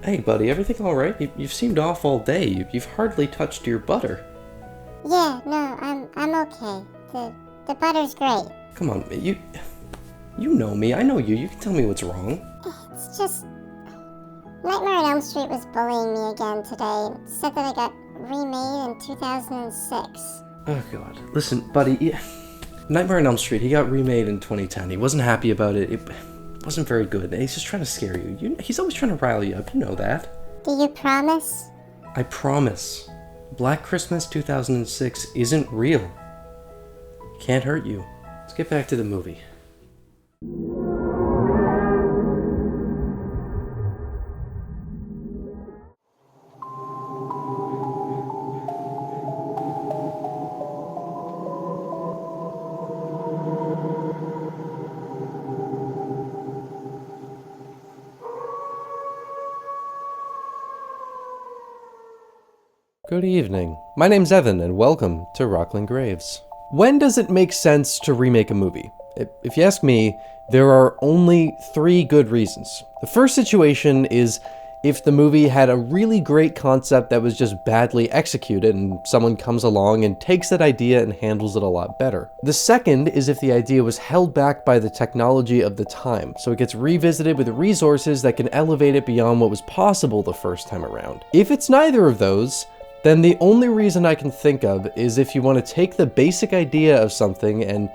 Hey buddy, everything alright? You've seemed off all day. You've hardly touched your butter. Yeah, no, I'm okay. The butter's great. Come on, you know me, I know you. You can tell me what's wrong. It's just... Nightmare on Elm Street was bullying me again today and said that I got remade in 2006. Oh god. Listen, buddy, Nightmare on Elm Street, he got remade in 2010. He wasn't happy about it. It wasn't very good. He's just trying to scare you. He's always trying to rile you up. You know that. Do you promise? I promise. Black Christmas 2006 isn't real. It can't hurt you. Let's get back to the movie. Good evening. My name's Evan, and welcome to Rocklin Graves. When does it make sense to remake a movie? If you ask me, there are only 3 good reasons. The first situation is if the movie had a really great concept that was just badly executed and someone comes along and takes that idea and handles it a lot better. The second is if the idea was held back by the technology of the time, so it gets revisited with resources that can elevate it beyond what was possible the first time around. If it's neither of those, then the only reason I can think of is if you want to take the basic idea of something and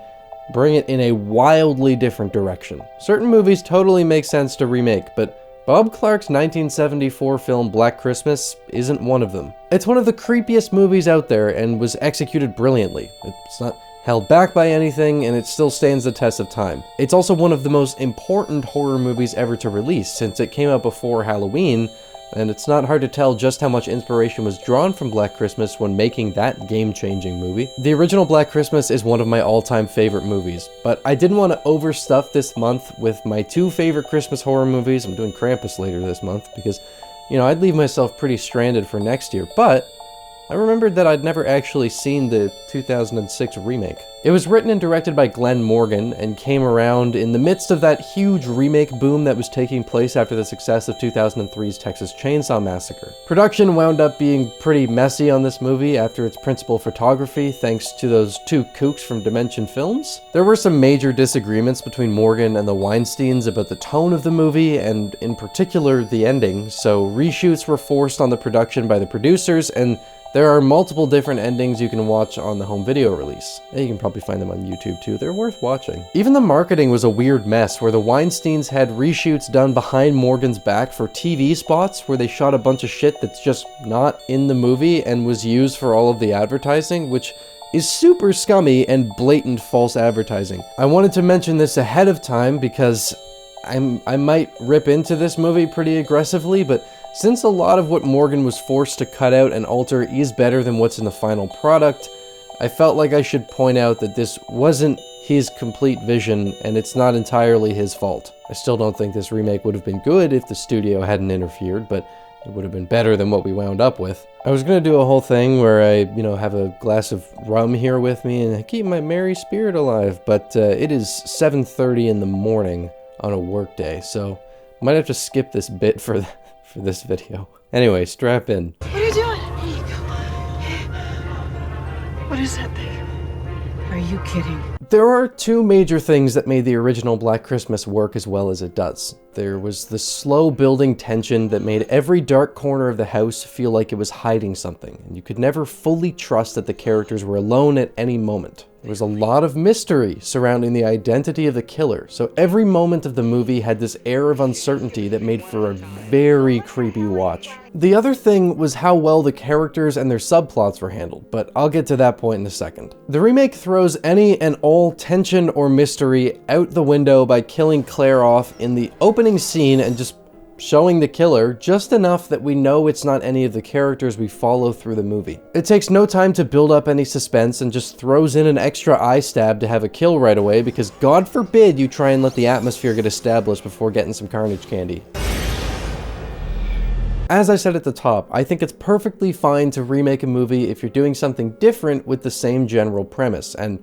bring it in a wildly different direction. Certain movies totally make sense to remake, but Bob Clark's 1974 film Black Christmas isn't one of them. It's one of the creepiest movies out there and was executed brilliantly. It's not held back by anything, and it still stands the test of time. It's also one of the most important horror movies ever to release, since it came out before Halloween, and it's not hard to tell just how much inspiration was drawn from Black Christmas when making that game-changing movie. The original Black Christmas is one of my all-time favorite movies, but I didn't want to overstuff this month with my 2 favorite Christmas horror movies. I'm doing Krampus later this month because, I'd leave myself pretty stranded for next year, but I remembered that I'd never actually seen the 2006 remake. It was written and directed by Glenn Morgan and came around in the midst of that huge remake boom that was taking place after the success of 2003's Texas Chainsaw Massacre. Production wound up being pretty messy on this movie after its principal photography, thanks to those 2 kooks from Dimension Films. There were some major disagreements between Morgan and the Weinsteins about the tone of the movie, and in particular the ending, so reshoots were forced on the production by the producers, and there are multiple different endings you can watch on the home video release. You can probably find them on YouTube too, they're worth watching. Even the marketing was a weird mess, where the Weinsteins had reshoots done behind Morgan's back for TV spots, where they shot a bunch of shit that's just not in the movie and was used for all of the advertising, which is super scummy and blatant false advertising. I wanted to mention this ahead of time because I might rip into this movie pretty aggressively, but since a lot of what Morgan was forced to cut out and alter is better than what's in the final product, I felt like I should point out that this wasn't his complete vision, and it's not entirely his fault. I still don't think this remake would have been good if the studio hadn't interfered, but it would have been better than what we wound up with. I was gonna do a whole thing where I, have a glass of rum here with me and keep my merry spirit alive, but it is 7:30 in the morning on a work day, so I might have to skip this bit for this video. Anyway, strap in. What are you doing? Here you go. What is that thing? Are you kidding? There are 2 major things that made the original Black Christmas work as well as it does. There was the slow building tension that made every dark corner of the house feel like it was hiding something, and you could never fully trust that the characters were alone at any moment. There was a lot of mystery surrounding the identity of the killer, so every moment of the movie had this air of uncertainty that made for a very creepy watch. The other thing was how well the characters and their subplots were handled, but I'll get to that point in a second. The remake throws any and all tension or mystery out the window by killing Claire off in the opening scene and just showing the killer just enough that we know it's not any of the characters we follow through the movie. It takes no time to build up any suspense and just throws in an extra eye stab to have a kill right away, because God forbid you try and let the atmosphere get established before getting some carnage candy. As I said at the top, I think it's perfectly fine to remake a movie if you're doing something different with the same general premise, and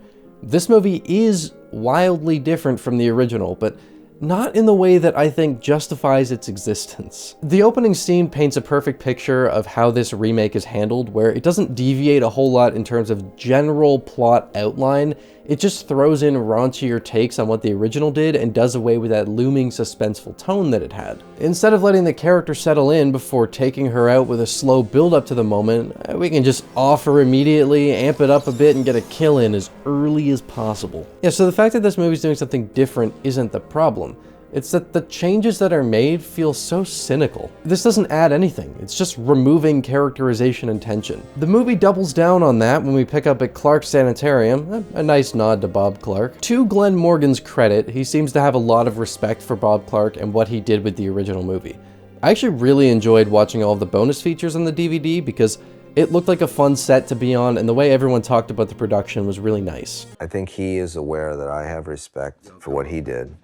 This movie is wildly different from the original, but not in the way that I think justifies its existence. The opening scene paints a perfect picture of how this remake is handled, where it doesn't deviate a whole lot in terms of general plot outline. It just throws in raunchier takes on what the original did and does away with that looming suspenseful tone that it had. Instead of letting the character settle in before taking her out with a slow build up to the moment, we can just offer immediately, amp it up a bit, and get a kill in as early as possible. Yeah, so the fact that this movie's doing something different isn't the problem. It's that the changes that are made feel so cynical. This doesn't add anything, it's just removing characterization and tension. The movie doubles down on that when we pick up at Clark's sanitarium, a nice nod to Bob Clark. To Glenn Morgan's credit, he seems to have a lot of respect for Bob Clark and what he did with the original movie. I actually really enjoyed watching all of the bonus features on the DVD because it looked like a fun set to be on, and the way everyone talked about the production was really nice. I think he is aware that I have respect for what he did.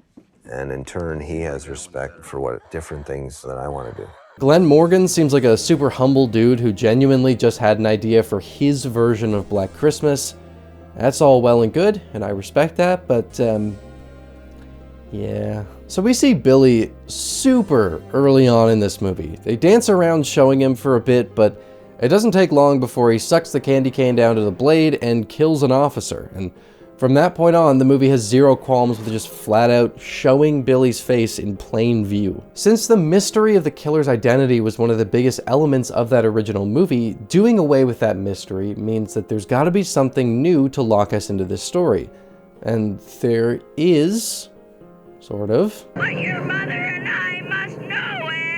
And in turn, he has respect for what different things that I want to do. Glenn Morgan seems like a super humble dude who genuinely just had an idea for his version of Black Christmas. That's all well and good, and I respect that, but, yeah. So we see Billy super early on in this movie. They dance around showing him for a bit, but it doesn't take long before he sucks the candy cane down to the blade and kills an officer, and from that point on, the movie has zero qualms with just flat out showing Billy's face in plain view. Since the mystery of the killer's identity was one of the biggest elements of that original movie, doing away with that mystery means that there's gotta be something new to lock us into this story. And there is, sort of. What your mother and I must know is...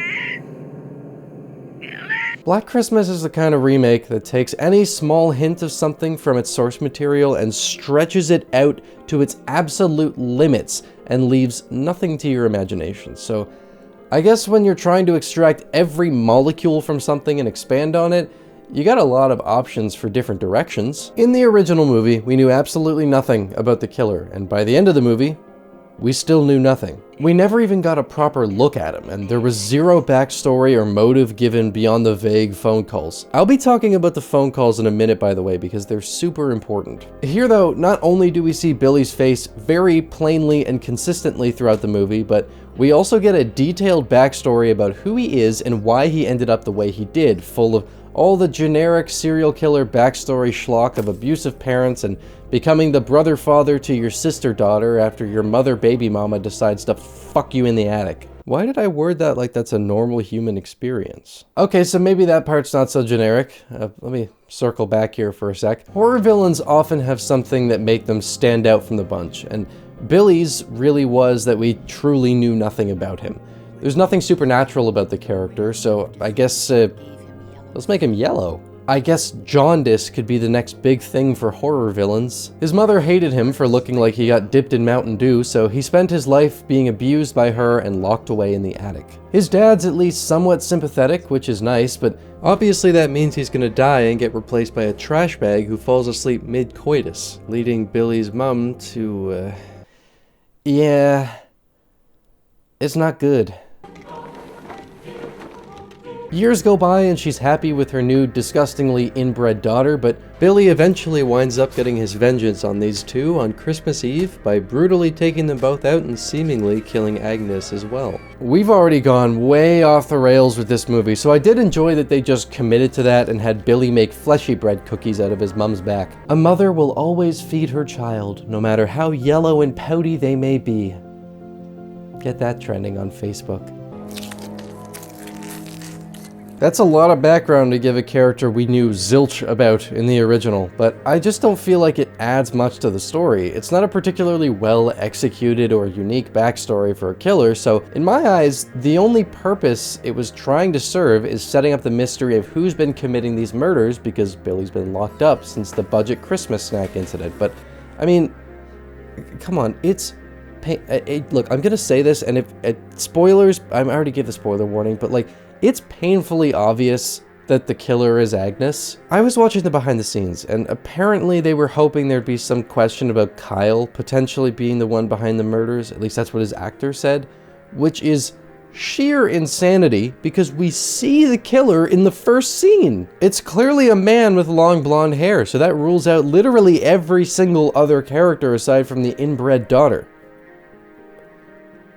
Black Christmas is the kind of remake that takes any small hint of something from its source material and stretches it out to its absolute limits and leaves nothing to your imagination. So I guess when you're trying to extract every molecule from something and expand on it, you got a lot of options for different directions. In the original movie, we knew absolutely nothing about the killer, and by the end of the movie, we still knew nothing. We never even got a proper look at him, and there was zero backstory or motive given beyond the vague phone calls. I'll be talking about the phone calls in a minute, by the way, because they're super important. Here though, not only do we see Billy's face very plainly and consistently throughout the movie, but we also get a detailed backstory about who he is and why he ended up the way he did, full of all the generic serial killer backstory schlock of abusive parents and becoming the brother-father to your sister-daughter after your mother-baby mama decides to fuck you in the attic. Why did I word that like that's a normal human experience? Okay, so maybe that part's not so generic. Let me circle back here for a sec. Horror villains often have something that make them stand out from the bunch, and Billy's really was that we truly knew nothing about him. There's nothing supernatural about the character, so I guess, let's make him yellow. I guess jaundice could be the next big thing for horror villains. His mother hated him for looking like he got dipped in Mountain Dew, so he spent his life being abused by her and locked away in the attic. His dad's at least somewhat sympathetic, which is nice, but obviously that means he's gonna die and get replaced by a trash bag who falls asleep mid-coitus, leading Billy's mum to, yeah, it's not good. Years go by and she's happy with her new, disgustingly inbred daughter, but Billy eventually winds up getting his vengeance on these two on Christmas Eve by brutally taking them both out and seemingly killing Agnes as well. We've already gone way off the rails with this movie, so I did enjoy that they just committed to that and had Billy make fleshy bread cookies out of his mum's back. A mother will always feed her child, no matter how yellow and pouty they may be. Get that trending on Facebook. That's a lot of background to give a character we knew zilch about in the original, but I just don't feel like it adds much to the story. It's not a particularly well executed or unique backstory for a killer, so in my eyes, the only purpose it was trying to serve is setting up the mystery of who's been committing these murders because Billy's been locked up since the budget Christmas snack incident. But, I mean, come on, it's... Look, I'm gonna say this, and if... spoilers, I already gave the spoiler warning, but like, it's painfully obvious that the killer is Agnes. I was watching the behind the scenes, and apparently they were hoping there'd be some question about Kyle potentially being the one behind the murders, at least that's what his actor said, which is sheer insanity because we see the killer in the first scene. It's clearly a man with long blonde hair, so that rules out literally every single other character aside from the inbred daughter.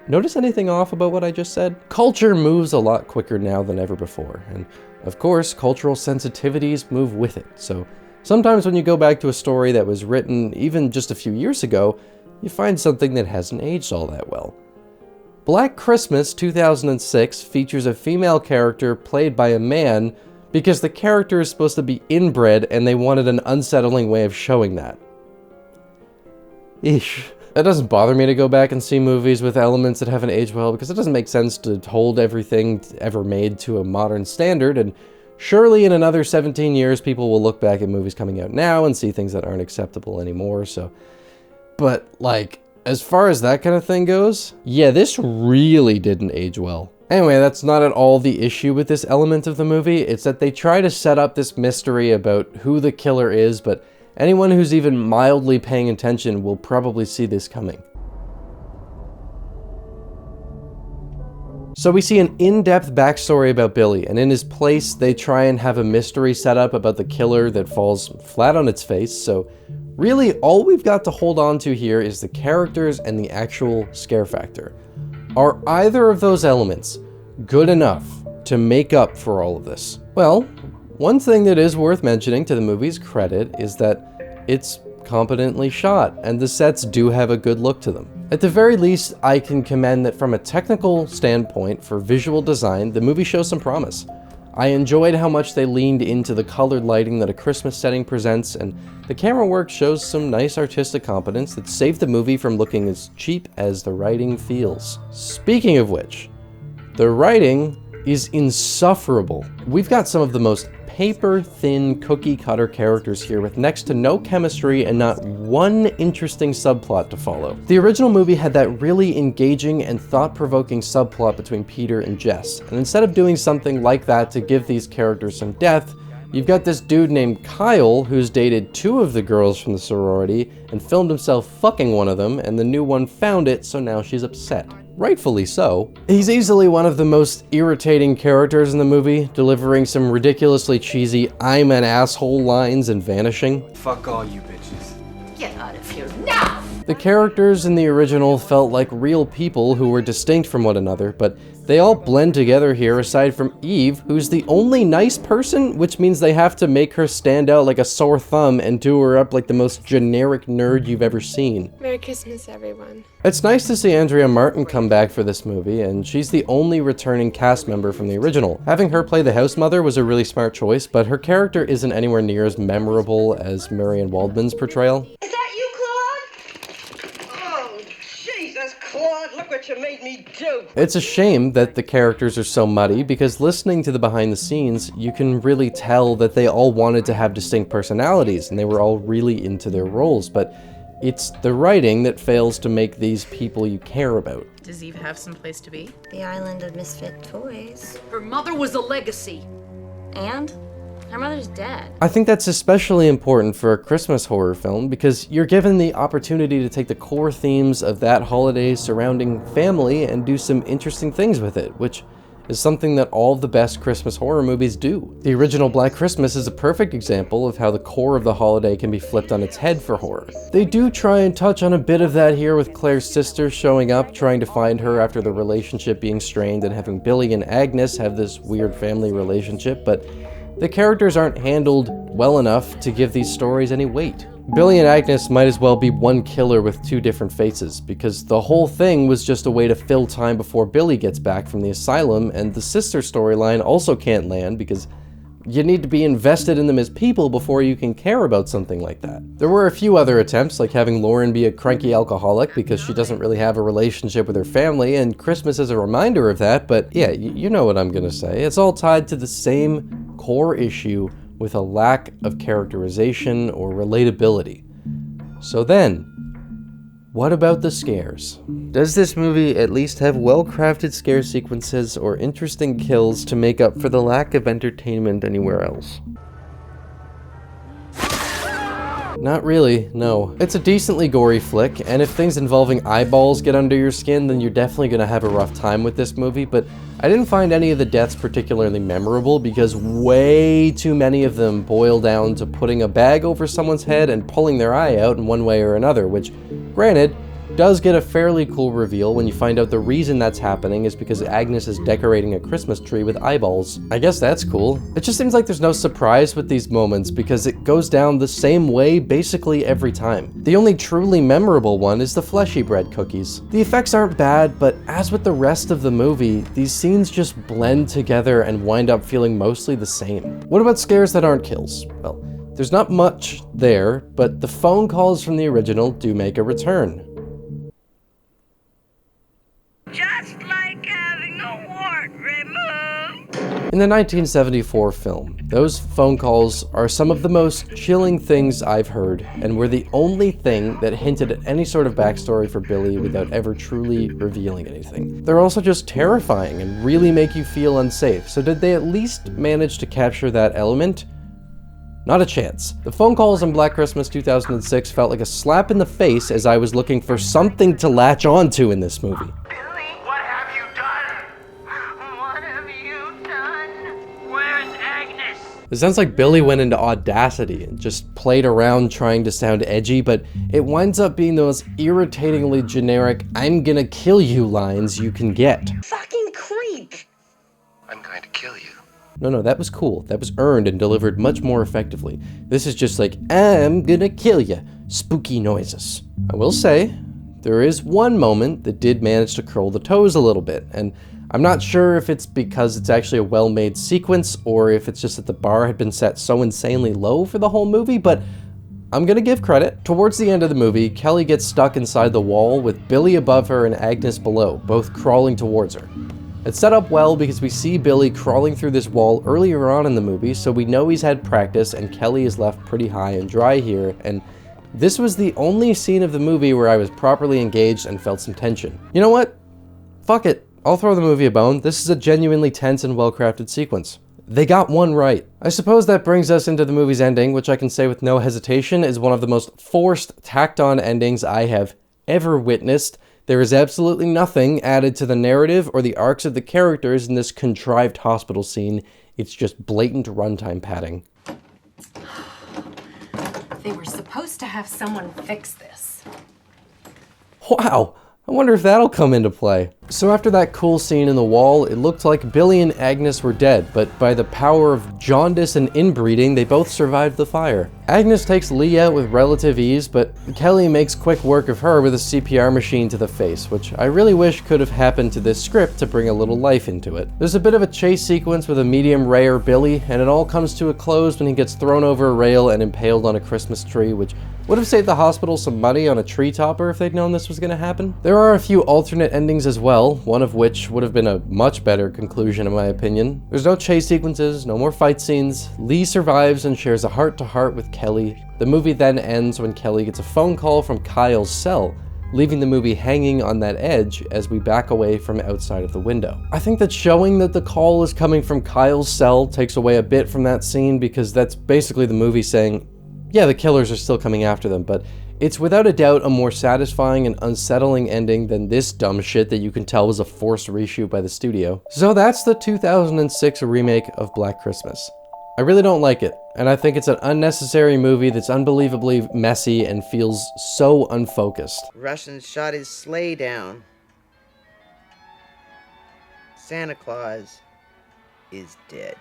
Notice anything off about what I just said? Culture moves a lot quicker now than ever before, and of course, cultural sensitivities move with it. So sometimes when you go back to a story that was written even just a few years ago, you find something that hasn't aged all that well. Black Christmas 2006 features a female character played by a man because the character is supposed to be inbred and they wanted an unsettling way of showing that. Eesh. It doesn't bother me to go back and see movies with elements that haven't aged well because it doesn't make sense to hold everything ever made to a modern standard, and surely in another 17 years people will look back at movies coming out now and see things that aren't acceptable anymore, so... But, like, as far as that kind of thing goes, yeah, this really didn't age well. Anyway, that's not at all the issue with this element of the movie. It's that they try to set up this mystery about who the killer is, but anyone who's even mildly paying attention will probably see this coming. So we see an in-depth backstory about Billy, and in his place, they try and have a mystery set up about the killer that falls flat on its face, so really, all we've got to hold on to here is the characters and the actual scare factor. Are either of those elements good enough to make up for all of this? Well, one thing that is worth mentioning to the movie's credit is that it's competently shot, and the sets do have a good look to them. At the very least, I can commend that from a technical standpoint for visual design, the movie shows some promise. I enjoyed how much they leaned into the colored lighting that a Christmas setting presents, and the camera work shows some nice artistic competence that saved the movie from looking as cheap as the writing feels. Speaking of which, the writing is insufferable. We've got some of the most paper-thin cookie-cutter characters here with next to no chemistry and not one interesting subplot to follow. The original movie had that really engaging and thought-provoking subplot between Peter and Jess, and instead of doing something like that to give these characters some depth, you've got this dude named Kyle who's dated two of the girls from the sorority and filmed himself fucking one of them, and the new one found it, so now she's upset. Rightfully so. He's easily one of the most irritating characters in the movie, delivering some ridiculously cheesy "I'm an asshole" lines and vanishing. Fuck all you bitches. Get out of here now! The characters in the original felt like real people who were distinct from one another, but they all blend together here aside from Eve, who's the only nice person, which means they have to make her stand out like a sore thumb and do her up like the most generic nerd you've ever seen. Merry Christmas, everyone. It's nice to see Andrea Martin come back for this movie, and she's the only returning cast member from the original. Having her play the house mother was a really smart choice, but her character isn't anywhere near as memorable as Marion Waldman's portrayal. Is that you, Claude? Oh, Jesus, Claude, look what you made me do. It's a shame that the characters are so muddy, because listening to the behind the scenes, you can really tell that they all wanted to have distinct personalities, and they were all really into their roles, but it's the writing that fails to make these people you care about. Does Eve have some place to be? The island of misfit toys. Her mother was a legacy. And? Her mother's dead. I think that's especially important for a Christmas horror film because you're given the opportunity to take the core themes of that holiday surrounding family and do some interesting things with it, which is something that all of the best Christmas horror movies do. The original Black Christmas is a perfect example of how the core of the holiday can be flipped on its head for horror. They do try and touch on a bit of that here with Claire's sister showing up, trying to find her after the relationship being strained and having Billy and Agnes have this weird family relationship, but the characters aren't handled well enough to give these stories any weight. Billy and Agnes might as well be one killer with two different faces, because the whole thing was just a way to fill time before Billy gets back from the asylum, and the sister storyline also can't land because you need to be invested in them as people before you can care about something like that. There were a few other attempts, like having Lauren be a cranky alcoholic because she doesn't really have a relationship with her family, and Christmas is a reminder of that, but yeah, you know what I'm gonna say. It's all tied to the same core issue with a lack of characterization or relatability. So then, what about the scares? Does this movie at least have well-crafted scare sequences or interesting kills to make up for the lack of entertainment anywhere else? Not really, no. It's a decently gory flick, and if things involving eyeballs get under your skin, then you're definitely gonna have a rough time with this movie, but I didn't find any of the deaths particularly memorable because way too many of them boil down to putting a bag over someone's head and pulling their eye out in one way or another, which, granted, does get a fairly cool reveal when you find out the reason that's happening is because Agnes is decorating a Christmas tree with eyeballs. I guess that's cool. It just seems like there's no surprise with these moments because it goes down the same way basically every time. The only truly memorable one is the fleshy bread cookies. The effects aren't bad, but as with the rest of the movie, these scenes just blend together and wind up feeling mostly the same. What about scares that aren't kills? Well, there's not much there, but the phone calls from the original do make a return. Just like having a wart removed. In the 1974 film, those phone calls are some of the most chilling things I've heard, and were the only thing that hinted at any sort of backstory for Billy without ever truly revealing anything. They're also just terrifying and really make you feel unsafe, so did they at least manage to capture that element? Not a chance. The phone calls on Black Christmas 2006 felt like a slap in the face as I was looking for something to latch onto in this movie. What have you done? What have you done? Where's Agnes? It sounds like Billy went into Audacity and just played around trying to sound edgy, but it winds up being the most irritatingly generic, "I'm gonna kill you" lines you can get. Fucking creep. I'm going to kill you. No, that was cool. That was earned and delivered much more effectively. This is just like, "I'm gonna kill you." Spooky noises. I will say, there is one moment that did manage to curl the toes a little bit, and I'm not sure if it's because it's actually a well-made sequence or if it's just that the bar had been set so insanely low for the whole movie, but I'm gonna give credit. Towards the end of the movie, Kelly gets stuck inside the wall with Billy above her and Agnes below, both crawling towards her. It's set up well because we see Billy crawling through this wall earlier on in the movie, so we know he's had practice and Kelly is left pretty high and dry here, and this was the only scene of the movie where I was properly engaged and felt some tension. You know what? Fuck it. I'll throw the movie a bone. This is a genuinely tense and well-crafted sequence. They got one right. I suppose that brings us into the movie's ending, which I can say with no hesitation is one of the most forced, tacked-on endings I have ever witnessed. There is absolutely nothing added to the narrative or the arcs of the characters in this contrived hospital scene. It's just blatant runtime padding. They were supposed to have someone fix this. Wow, I wonder if that'll come into play. So after that cool scene in the wall, it looked like Billy and Agnes were dead, but by the power of jaundice and inbreeding, they both survived the fire. Agnes takes Lee out with relative ease, but Kelly makes quick work of her with a CPR machine to the face, which I really wish could have happened to this script to bring a little life into it. There's a bit of a chase sequence with a medium rare Billy, and it all comes to a close when he gets thrown over a rail and impaled on a Christmas tree, which would have saved the hospital some money on a tree topper if they'd known this was going to happen. There are a few alternate endings as well, one of which would have been a much better conclusion in my opinion. There's no chase sequences, no more fight scenes. Lee survives and shares a heart-to-heart with Kelly. The movie then ends when Kelly gets a phone call from Kyle's cell, leaving the movie hanging on that edge as we back away from outside of the window. I think that showing that the call is coming from Kyle's cell takes away a bit from that scene because that's basically the movie saying, yeah, the killers are still coming after them, but it's without a doubt a more satisfying and unsettling ending than this dumb shit that you can tell was a forced reshoot by the studio. So that's the 2006 remake of Black Christmas. I really don't like it, and I think it's an unnecessary movie that's unbelievably messy and feels so unfocused. Russians shot his sleigh down. Santa Claus is dead.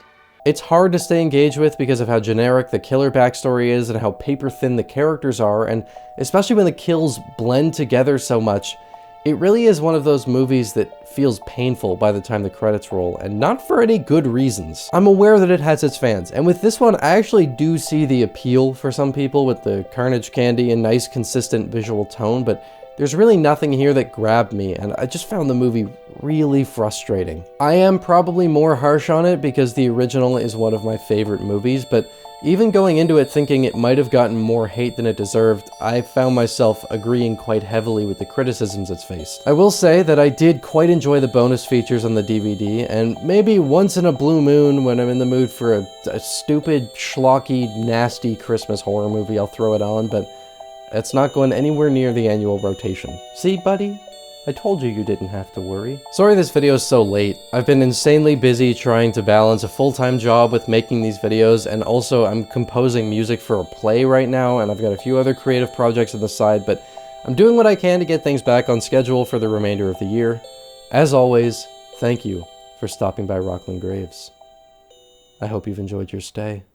It's hard to stay engaged with because of how generic the killer backstory is and how paper-thin the characters are, and especially when the kills blend together so much, it really is one of those movies that feels painful by the time the credits roll, and not for any good reasons. I'm aware that it has its fans, and with this one, I actually do see the appeal for some people with the carnage candy and nice consistent visual tone, but there's really nothing here that grabbed me, and I just found the movie really frustrating. I am probably more harsh on it because the original is one of my favorite movies, but Even going into it thinking it might have gotten more hate than it deserved, I found myself agreeing quite heavily with the criticisms it's faced. I will say that I did quite enjoy the bonus features on the DVD, and maybe once in a blue moon when I'm in the mood for a stupid, schlocky, nasty Christmas horror movie, I'll throw it on, but it's not going anywhere near the annual rotation. See, buddy? I told you didn't have to worry. Sorry this video is so late. I've been insanely busy trying to balance a full-time job with making these videos, and also I'm composing music for a play right now, and I've got a few other creative projects on the side, but I'm doing what I can to get things back on schedule for the remainder of the year. As always, thank you for stopping by Rocklin Graves. I hope you've enjoyed your stay.